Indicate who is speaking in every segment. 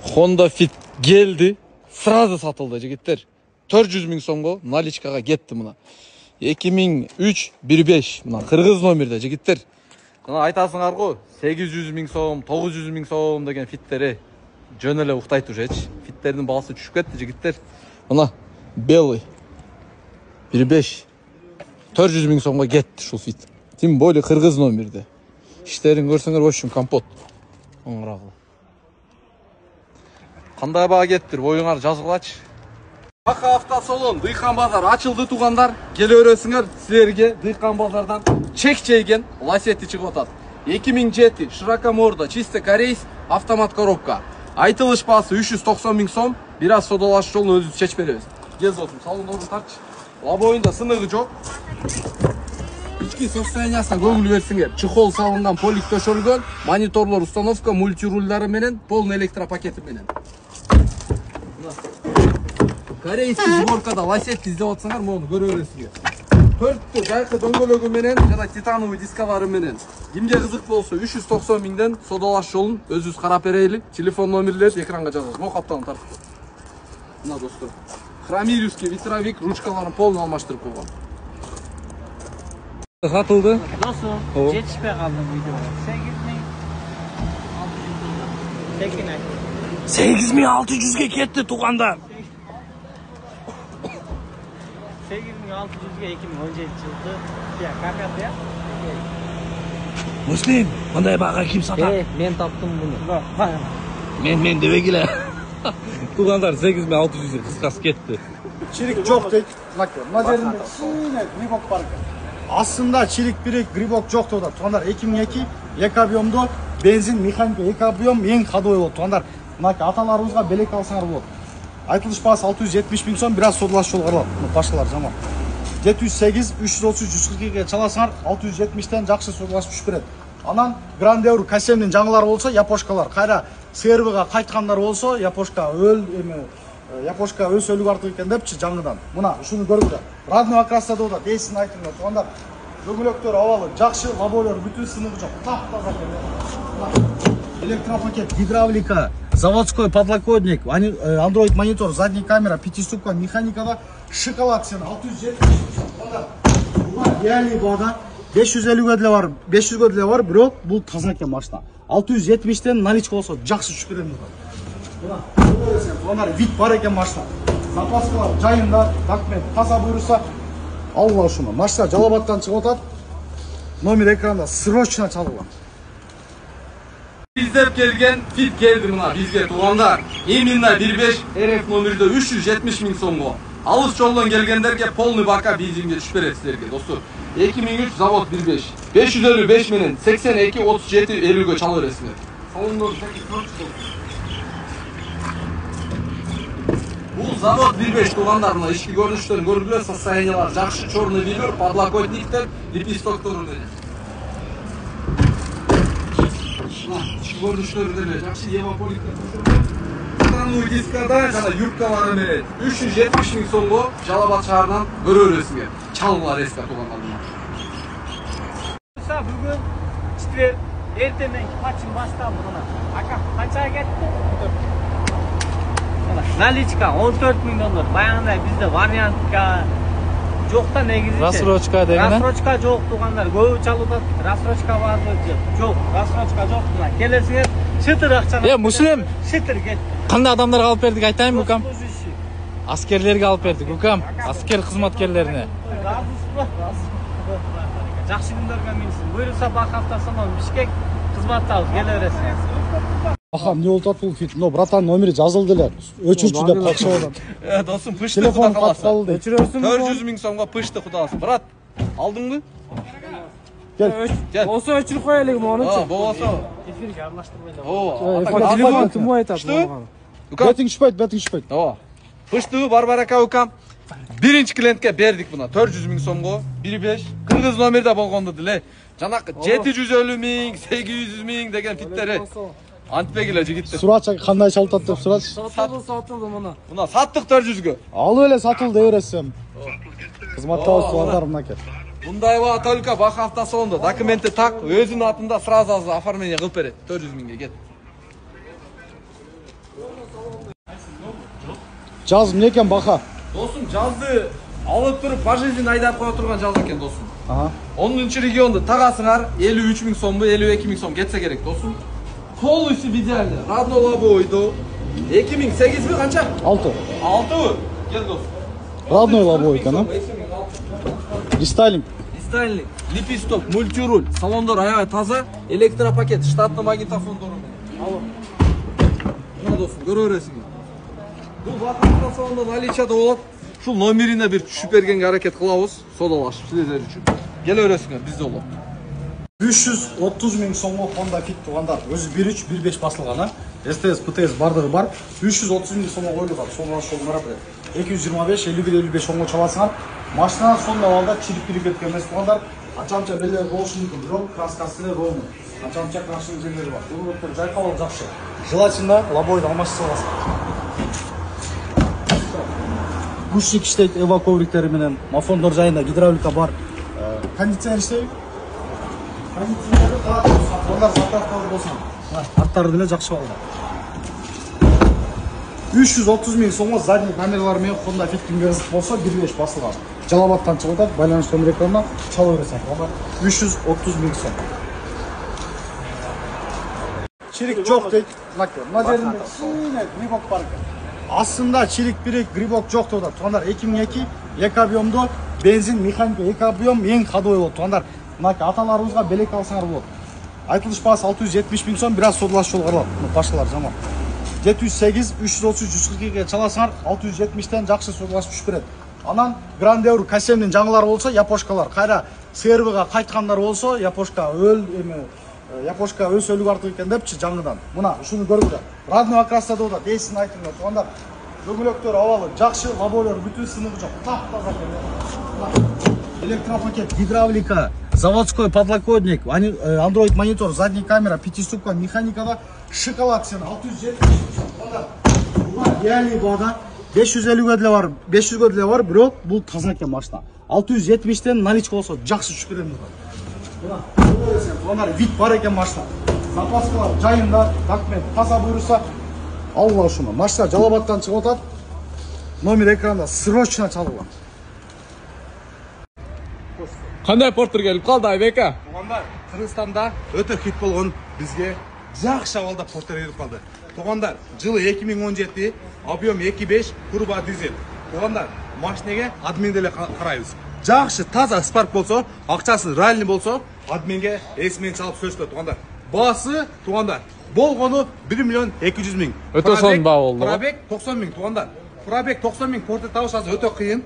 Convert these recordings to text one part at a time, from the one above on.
Speaker 1: Honda Fit geldi. Sırada satıldı jigitler. 400 ming so'mga наличкага ketdi buna. 2003 15 mına Kırgız nomerde jigitler. Mına айтасыңар го 800 ming so'm, 900 ming so'm деген fittери жөн эле уктайт уже. Fitтердин баасы түшүп кетти жигитler. Мына белый 15 400 ming so'mga ketdi şu fit. Тем более Kırgız номерде. İşlerin көрсөңөр вообще компот. Оңрагы. Кандай бага кеттир, оюңар жазгылачы. Бака автосалон Дыйкан базар ачылды тугандар. Келе бересиңер, силерге Дыйкан базардан чек чейген ласети чыгып атат. 2007 широкоморда чисто корейс автомат коробка. Айтылыш баасы 390 ming so'm. Бир аз содалаш жолун өзүбүз чечип беребиз. Кел досум, салондон тартчы. Лабоюнда сыныгы жок. Ички состояниясына көңүл берсиңер. Чехол салынган, полик төшөлгөн, мониторлор, установка, мультирульдары менен, полный электропакети менен. Корейский сборкада ласетти издеп атсаңар, мону көрө бересиңер. 4 жайкы дөңгөлөгү менен жана титановый дискалары менен. Кимге кызык болсо 390 миңден содалаш жолун өзүбүз карап берели. Телефон номерлерди экранга жазабыз. Мо капталын тартып. Мына достор. Хромиревский ветровик ручкаларын полный алмаштырып койгон. Сатылды.
Speaker 2: Достум, жетишпей калдым видеого.
Speaker 3: 8600'ge ketdi tuğanдар.
Speaker 2: 8600'ge 2017 yılda ya kakatı ya.
Speaker 3: Muslim, bunday baga kim satar?
Speaker 2: Men taptım bunu.
Speaker 3: Men debegile.
Speaker 1: Тугандар 8600 кыскасы кетти.
Speaker 4: Çelik çok deyip, mına жеринде кичине грибок бар экен. Aslında çelik birek грибок жок да. Тугандар 2002 эки объемдо бензин механика эки объем эң ходовой болот. Тугандар мына аталарыбызга белек алсаңар болот. Айтылыш баасы 670 ming so'm, biraz содалаш жол кырылат. Башкалар жаман. 708 330 142ге чаласаңар 670тен жакшы содалаш түшүп берет. Анан Грандeur Касемдин жаңылары болсо, япошкалар кайра сервига кайткандар болсо, япошка өз өлүк артык экен депчи жаңыдан. Мына ушуну көргүлө. Родной окрасада да дейсин айтыңдар. Тугандар дөңгөлөктөр абалы жакшы, лаболор бүтүн сыныгы жок. Таптаза экен. Электропакет, гидравлика, заводской подлокотник, Android монитор, задняя камера, пятиступка, механикада шоколад сен 670. Реальный бада 550ге деле бар, 500ге деле бар, бирок бул таза экен машина. 670тен наличка болсо жакшы түшүп берем. Мына көрөсүң, тугандар вид бар экен машина. Запаскалар жайында, документ таза буйруса, алла ушуну. Машина Жалабаттан чыгып атат. Номер экранда срочно чалгыла.
Speaker 1: İzdep kelgen fit geldi mına bizge tuğanlar. Emina 15 RF номерде 370 ming so'mgo. Alış жолдон келгендерге полный бака бензинге түшүп берет силерге достор. 2003 завод 15 555 менен 82 37 50ге чала бересиңер. Салондон бул завод 15 тугандар мына ички көрүнүштөрүн көргүлөр, состояниялар жакшы, черный велюр, подлокотниктер, лепестоктору менен. Görünüşleri de жақсы еваполиктер титановый дискада жана юбкалары менен 370 ming so'mго Жалабат шаарынан көрө бересиңер. Чалгылар эске тугандар.
Speaker 2: Бүгүн четвер эртеменки пачын баштап мына. Ака канчага кетти? Наличка 14 ming доллар. Баягындай бизде вариантка жокта негизи.
Speaker 1: Рассрочка деген.
Speaker 2: Рассрочка жок тугандар. Көбү чалып рассрочка барбы? Жок, рассрочка жок. Келесиңер шытыр акчаны.
Speaker 1: Муслим,
Speaker 2: шытыр кет.
Speaker 1: кандай адамдарга алып бердик айтайынбы укам? Аскерлерге алып бердик укам. Аскер кызматкерлерине.
Speaker 2: Жакшы күндөргө минсин. Буйруса Бак автосалон Бишкек кызматтабыз. Келе бересиңер.
Speaker 4: Ахам, не болуп бул фит? Но братан номери жазылды эле. Өчүрчү деп калышып атат.
Speaker 1: Досум пышты
Speaker 4: Телефон
Speaker 1: куда каласы.
Speaker 4: өчүрөсүң.
Speaker 1: 400 ming so'mго пышты кудасы. Брат, алдыңбы?
Speaker 4: Кел.
Speaker 2: Болсо өчүрүп коелук монучу.
Speaker 1: Болсо.
Speaker 2: Эфирге аралаштырбайлы.
Speaker 1: Телефон
Speaker 2: ким айтат?
Speaker 4: Бетиң түшпөйт.
Speaker 1: Ооба. Пышты барбарака укам. Биринчи клиентке бердик мына 400 ming so'mго 15 Кыргыз номерде болгондо деле. Жанакы 750 ming, 800 ming деген фиттери. Антпегиле жигиттер.
Speaker 4: Сурача кандай чалтат деп сурач.
Speaker 2: Сатылды мына.
Speaker 1: Мына саттык 400гө.
Speaker 4: Алып эле сатылды дей бересем. Кызматтабыз тугандар мынакей.
Speaker 1: Мындай ба только Бак автосалонда документи так, өзүнүн атында сразу оформление кылып берет. 400 миңге кет.
Speaker 4: Жазым не екен бақа?
Speaker 1: Досым, жазды алып тұрып пожизненно айдап қоя тұрған жаз екен досым. 10-шы регионды тағасыңар 53 000 сом, 52 000 сом кетсе керек досым. Полностью идеально. Родной лобойду. 2008 mi қанша?
Speaker 4: 6.
Speaker 1: 6. Gel dostum.
Speaker 4: Родной лобойка, ну? Рестайлинг.
Speaker 1: Рестайлинг, липисток, мультируль, салондар аябай таза, электропакет, штатный магнитофондор. Алып. Мына достum, көрө бересиңер. Бул вакытта салонда наличиеде болот. Шул номерине бир түшүп бергенге аракет кылабыз, содалашып силер үчүн. Келе бересиңер, бизде болот.
Speaker 4: 330 000 сомго Honda Fit тугандар. Өзү 1.3-1.5 басылган, СТС, ПТС бардыгы бар. 330 000 сомго коюлган. Сонун шол карап бер. 225, 51-55 сомго чаласыңар. Машина сонун абалда чирип-чирип кеткен эмес тугандар. Ачамча белер болушу мүмкүн, бирок краскасы ровный. Ачамча крашын жерлери бар. Бул жайкалып жакшы. Желательно лобойду алмашса аласың. Гушник иштейт, эва ковриктери менен, мафондор жайында гидравлика бар. Кондиционер иштейт. Кондиционері қалады болсын, олар заправкалы болсын. Арттары деле жақсы балда. 330 000 сомға задний камералармен Honda Fit-тің берізіп болса 1.5 басылған. Жалабаттан шығылдат, байланыш нөмір экранына чалы өресен. 330 000 сом. Çelik жоқ дейді. Мына жерінде кішкене грибок бар екен. Астында çelik бірек грибок жоқ дейді. Туғандар 2002 екі объемды бензин механика екі объем ең ходовой болды. Туғандар аталарымызға белек алсаңар болады. Айтылыш бағасы 670 000 сом, біраз содалаш жол қаралады. Пашалар жаман. 708, 330, 142-ге чаласыңар, 670-тен жақсы содалаш күш береді. Анан Грандеур кассемнің жаңылары болса, япошкалар. Қайра сервіға қайтқандар болса, япошка өз өлік артық екен депші жаңыдан. Мұна, үшіні көргілі. Радный окрастады ода, дейсін айтыңдар. Туғандар, дөңгелектер авалы, жақшы, лабойлар, бүтін сынығы жоқ. Тап-таза екен. Электропакет, гидравлика, заводской подлокотник, Android монитор, задняя камера, пятиступка, механикада шоколад сен 670 000. Реальный баға 550-ге деле бар, 500-ге деле бар, бирок бул таза экен машина. 670-тен наличка болсо жакшы шүкүрөм. Мына вид бар экен машина. Запаскалар жайында, документ таза буйруса алла ушуну. Машина Жалабаттан чыгып атат. Номер экранда срочно чалган.
Speaker 1: Қандай порттер келіп қалды Айбека? Туғандар, Қырғызстанда өте хит болған бізге жақсы авалда порттер келіп қалды. Туғандар, жылы 2017, объем 2.5, турбо дизель. Туғандар, машинеге админделе қарайбыз. Жақсы, таза спарк болса, ақчасы ралли болса, админге эсмен чалып сөзді. Туғандар, басы, туғандар, болғаны 1 200 000.
Speaker 5: Өте сон ба болды.
Speaker 1: Пробег 90 000, туғандар. Пробег 90 000 порттер табышасы өте қиын.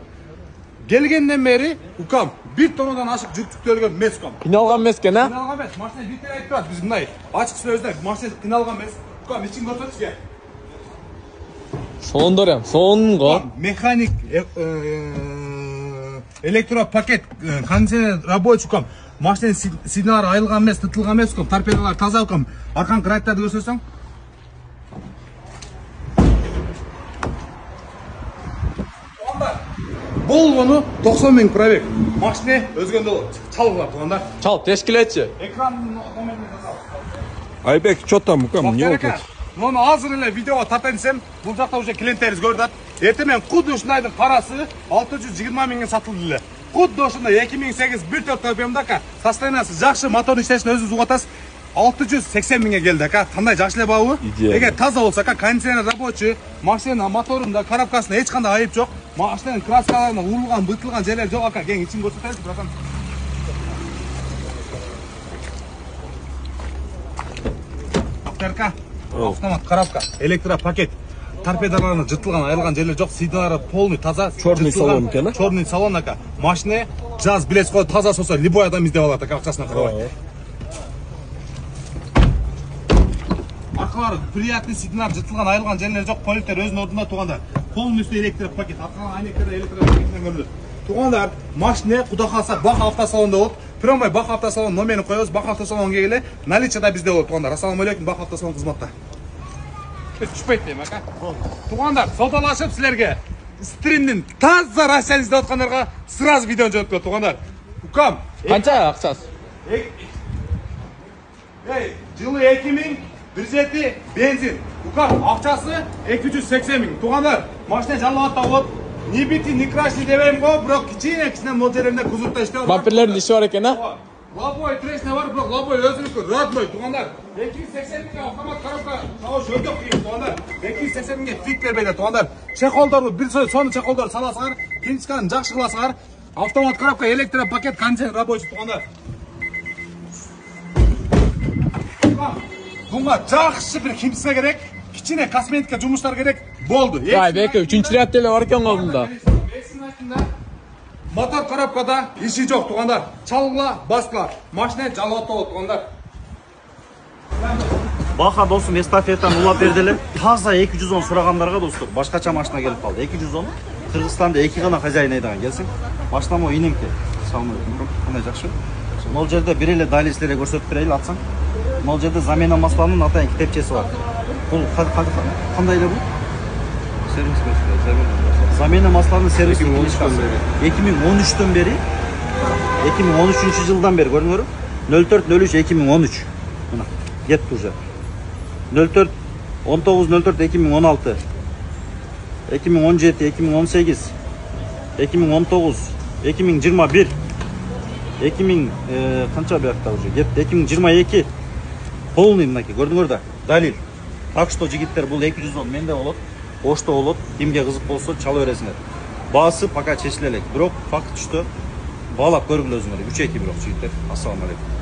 Speaker 1: Келгенден бері, укам, бір тоннадан ашық жүктіктелген мес укам.
Speaker 5: Қиналған мескен, а?
Speaker 1: Қиналған мес, машина бетер айтып тұрады, біз мұнай. Ашық сөзді, машина қиналған мес. Укам, ешін көрсет сізге.
Speaker 5: Соңдыр ем, соңын ғо.
Speaker 1: Механик, электропакет, кондиционер рабочий укам. Машина сигналары айылған мес, тұтылған мес укам. Торпедалар таза укам. Арқан крайттарды көрсетсең. Болғаны 90 000 пробег. Машина өзгенде болады. Чалғылар туғандар.
Speaker 5: Чал, тешкілетші.
Speaker 1: Экран номерін жасал.
Speaker 5: Айбек, что там, укам, не опыт?
Speaker 1: Оны азыр эле видеоға тартайын десем, бұл жақта уже клиенттеріңіз көрді. Ертемен құдды ушындайдың парасы 620 000-ге сатылды эле. Құдды ушында 2008 1.4 объемда состояниясы жақсы, мотор иштесин өзүңүз угатасыз. 680 000-ге келді, қандай жақсы эле бабы. Егер таза болса, кондиционер рабочий, машина моторунда, коробкасында эч кандай айып жоқ. Машинаның краскаларына урулган, бытылган жерлер жоқ, кең ичин көрсөтөбүз, братан. Авторка, автомат коробка, электропакет. Торпедаларына жыртылган, айрылган жерлер жоқ, сидалары полный таза.
Speaker 5: Чорный салон екен, а?
Speaker 1: Чорный салон ака. Машина жаз билет қойып таза соса, любой адам издеп алат, акчасына карабай. Арқалары приятный сигнал, жыртылган, айрылган жерлер жоқ, полиптер өзүнүн ордунда туғандар. Полностью электропакет, арқалан айнектерде электропакетинен көрүнөт. Туғандар, машина куда қалса Бақ автосалонда болот. Промбай Бақ автосалон номерин коебуз, Бақ автосалон келгеле, наличиеда бизде болот туғандар. Ассаламу алейкум, Бақ автосалон кызматта. Түшпөйт дейм, ака. Туғандар, саудалашып силерге стримдин таза Россияны издеп аткандарга сразу видеоны жөнөткөн туғандар. Укам,
Speaker 5: Қанша ақсас?
Speaker 1: жылы 2000 бензин
Speaker 6: Укам, акчасы 280 миң. Тугандар, машина жалап атабот. Ни бити, ни крашни дебейм го, бирок кичине моделинде кузовда иштеп.
Speaker 5: Бамперлердин иши бар экен, а?
Speaker 6: Лобой трешне бар, бирок лобой өзүнүкү, родной, тугандар. 280 миңге автомат коробка, сау жөндөп кийин, тугандар. 280 миңге фит бербейди, тугандар. Чехолдорду бир сону чехолдор саласыңар, кинчиканы жакшы кыласыңар. Автомат коробка, электропакет, кондиционер рабочий, тугандар. Bunga жақсы bir kimse gerek, kichine kosmetika jumushlar gerek bo'ldi.
Speaker 5: Айбек, 3-ряд деле бар экен го мында.
Speaker 6: Motor коробкада işi жоқ, тугандар. Çalgıla, баскыла. Машина жалап атабот, тугандар.
Speaker 4: Баха досым эстафетан улап бердилер. Таза 210 сурагандарга достур. Башкача машина келип калды. 210. Кыргызстанда 2 гана хозяин айдаган келсең. Машинамы инемке. Салам алейкум. Кандай жакшы. Мол жерде бир эле дайлистерге көрсөтүп берейли атсаң. Мол жерде замена масланын атайын китепчеси бар. Бул кандай эле бул? Сервис замена масланын сервис 2013төн бери 2013-жылдан бери көрүңөр. 04-03-2013. Мына кетти уже. 04 19-04-2016 2017-2018 2019 2021 2000 канча биякта уже кетти 2022 полный мынакей көрдүңөр да далил. Так что жигиттер бул 210 менде болот, Ошто болот. Кимге кызык болсо чала бересиңер. Баасы пока чечиле элек. Бирок факт что баалап көргүлө өзүңөр. 3-2 бирок жигиттер. Ассаламу алейкум.